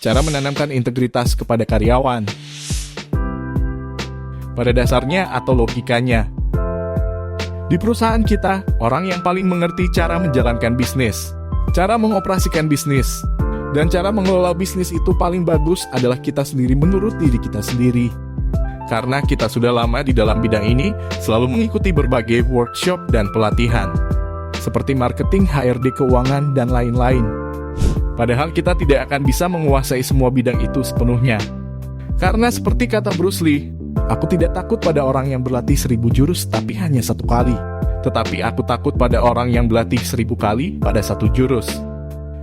Cara menanamkan integritas kepada karyawan. Pada dasarnya atau logikanya, di perusahaan kita, orang yang paling mengerti cara menjalankan bisnis, cara mengoperasikan bisnis, dan cara mengelola bisnis itu paling bagus adalah kita sendiri menurut diri kita sendiri. Karena kita sudah lama di dalam bidang ini, selalu mengikuti berbagai workshop dan pelatihan, seperti marketing, HRD, keuangan, dan lain-lain. Padahal kita tidak akan bisa menguasai semua bidang itu sepenuhnya. Karena seperti kata Bruce Lee, aku tidak takut pada orang yang berlatih 1000 jurus tapi hanya 1 kali. Tetapi aku takut pada orang yang berlatih 1000 kali pada 1 jurus.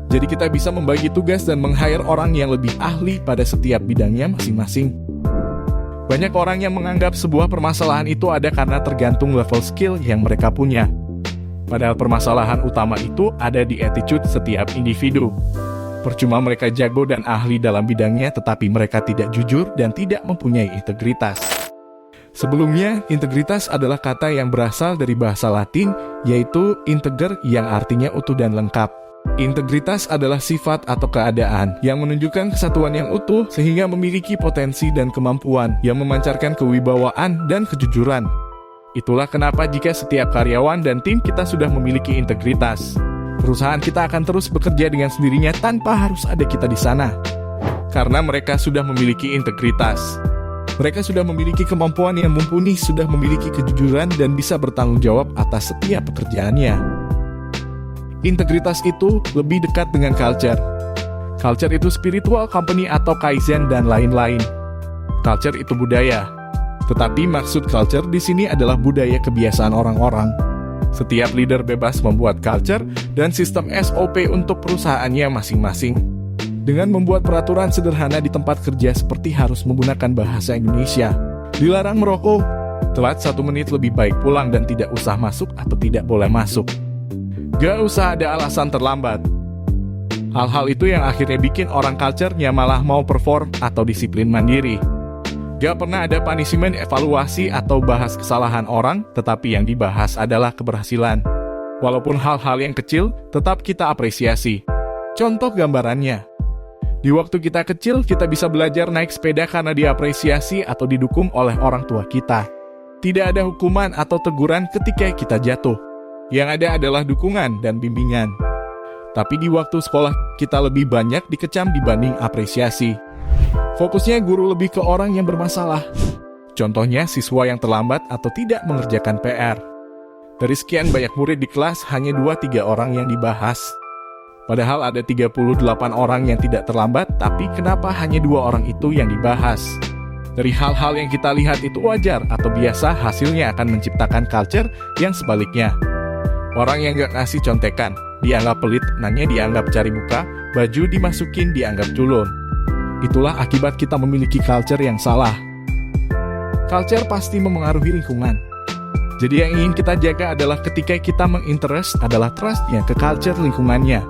Jadi kita bisa membagi tugas dan meng-hire orang yang lebih ahli pada setiap bidangnya masing-masing. Banyak orang yang menganggap sebuah permasalahan itu ada karena tergantung level skill yang mereka punya. Padahal permasalahan utama itu ada di attitude setiap individu. Percuma mereka jago dan ahli dalam bidangnya tetapi mereka tidak jujur dan tidak mempunyai integritas. Sebelumnya, integritas adalah kata yang berasal dari bahasa Latin, yaitu integer yang artinya utuh dan lengkap. Integritas adalah sifat atau keadaan yang menunjukkan kesatuan yang utuh sehingga memiliki potensi dan kemampuan yang memancarkan kewibawaan dan kejujuran. Itulah kenapa jika setiap karyawan dan tim kita sudah memiliki integritas, perusahaan kita akan terus bekerja dengan sendirinya tanpa harus ada kita di sana. Karena mereka sudah memiliki integritas. Mereka sudah memiliki kemampuan yang mumpuni, sudah memiliki kejujuran dan bisa bertanggung jawab atas setiap pekerjaannya. Integritas itu lebih dekat dengan culture. Culture itu spiritual company atau kaizen dan lain-lain. Culture itu budaya. Tetapi maksud culture di sini adalah budaya kebiasaan orang-orang. Setiap leader bebas membuat culture dan sistem SOP untuk perusahaannya masing-masing. Dengan membuat peraturan sederhana di tempat kerja seperti harus menggunakan bahasa Indonesia, dilarang merokok, telat 1 menit lebih baik pulang dan tidak usah masuk atau tidak boleh masuk. Gak usah ada alasan terlambat. Hal-hal itu yang akhirnya bikin orang culture-nya malah mau perform atau disiplin mandiri. Gak pernah ada punishment, evaluasi, atau bahas kesalahan orang, tetapi yang dibahas adalah keberhasilan. Walaupun hal-hal yang kecil, tetap kita apresiasi. Contoh gambarannya. Di waktu kita kecil, kita bisa belajar naik sepeda karena diapresiasi atau didukung oleh orang tua kita. Tidak ada hukuman atau teguran ketika kita jatuh. Yang ada adalah dukungan dan bimbingan. Tapi di waktu sekolah, kita lebih banyak dikecam dibanding apresiasi. Fokusnya guru lebih ke orang yang bermasalah. Contohnya siswa yang terlambat atau tidak mengerjakan PR. Dari sekian banyak murid di kelas, hanya 2-3 orang yang dibahas. Padahal ada 38 orang yang tidak terlambat, tapi kenapa hanya 2 orang itu yang dibahas? Dari hal-hal yang kita lihat itu wajar atau biasa, hasilnya akan menciptakan culture yang sebaliknya. Orang yang gak ngasih contekan, dianggap pelit, nanya dianggap cari muka, baju dimasukin dianggap culun. Itulah akibat kita memiliki culture yang salah. Culture pasti memengaruhi lingkungan. Jadi yang ingin kita jaga adalah ketika kita menginterest adalah trust-nya ke culture lingkungannya.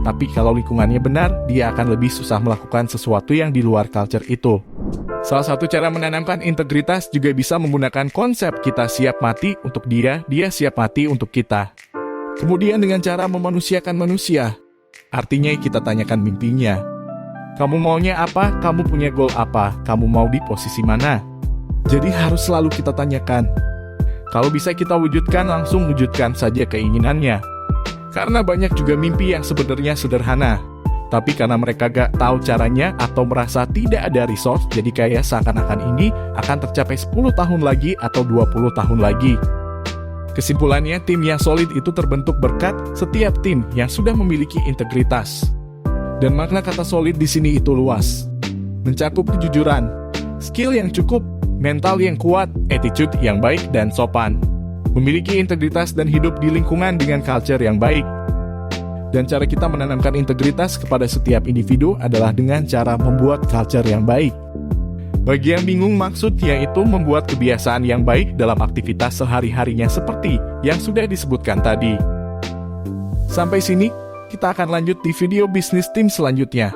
Tapi kalau lingkungannya benar, dia akan lebih susah melakukan sesuatu yang di luar culture itu. Salah satu cara menanamkan integritas juga bisa menggunakan konsep kita siap mati untuk dia siap mati untuk kita. Kemudian dengan cara memanusiakan manusia, artinya kita tanyakan mimpinya. Kamu maunya apa? Kamu punya goal apa? Kamu mau di posisi mana? Jadi harus selalu kita tanyakan. Kalau bisa kita wujudkan, langsung wujudkan saja keinginannya. Karena banyak juga mimpi yang sebenarnya sederhana. Tapi karena mereka gak tahu caranya atau merasa tidak ada resource, jadi kayak seakan-akan ini akan tercapai 10 tahun lagi atau 20 tahun lagi. Kesimpulannya, tim yang solid itu terbentuk berkat setiap tim yang sudah memiliki integritas. Dan makna kata solid di sini itu luas. Mencakup kejujuran, skill yang cukup, mental yang kuat, attitude yang baik dan sopan. Memiliki integritas dan hidup di lingkungan dengan culture yang baik. Dan cara kita menanamkan integritas kepada setiap individu adalah dengan cara membuat culture yang baik. Bagi yang bingung maksud yaitu membuat kebiasaan yang baik dalam aktivitas sehari-harinya seperti yang sudah disebutkan tadi. Sampai sini, kita akan lanjut di video bisnis tim selanjutnya.